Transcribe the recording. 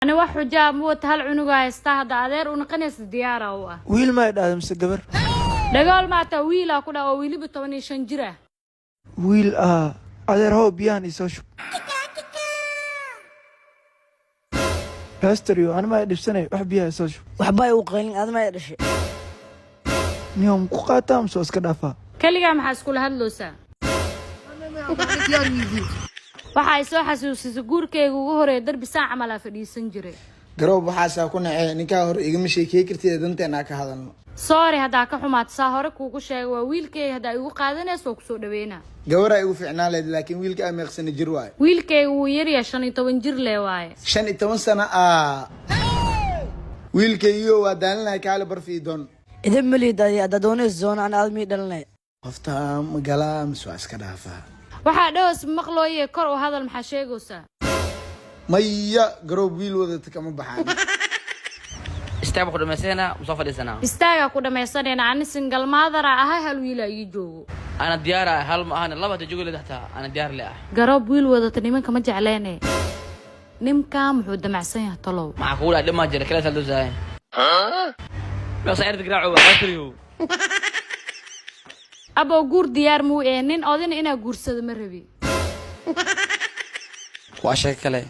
أنا واحد جاب موت هالعنقة يستهدى أدير ونقنيس الديارة هو ويل ما يدعي مسجبر دقال ما تويلا كنا ويلي بتوني شنجرة ويل أدير هو بياني سوشو هاستريو أنا ما أدري سنة أحب بيها سوشو وحباي وقيلين هذا ما يدري شيء نيوم قاتا مسوس كدافا كلي محاس كل هاللوسة waxay soo xasuusisay guurkeyga ugu horeeyay darbi saac camal ah fadhiisan jiray garoob waxaas ku nacay ninka hor igama sheekay kartid danteena ka hadalno sorry hadaa ka xumaad saa hore kuugu sheegay waa wiilkeyga hadaa igu qaadanayso ku soo dhaweena gawar ay ugu fiicnaa leed laakiin wiilka ay meeqsan jir waay wiilkeyga wuu yar yahay 15 jir lee waaye 15 sano wiilkeyga waa daalanay kaale barfiidon إذا مليد هذا دون الزون أنا أدمي دلنا qofta magala masoo iska dhaafa waxa dhaws maqlooyay kor oo hadal maxaa sheegaysaa maya garoob wiil wadata kama baxaan استعبوا خدوا مسينا مصطفى لسنا istaaga ku dhamaysanayna aan single mother ah hal wiil ay joogo انا ديارة هل ما انا لبا تجوق لي تحتها انا ديار لي garoob wiil wadata nimanka ma jecleene nimka muxuu damacsan yahay talow معقولة لما جرى كلا سالدو زاين ما صاير تقرعوا قاتريو abo guur diyaar muu nin odina ina guursado ma rabi واشيك كله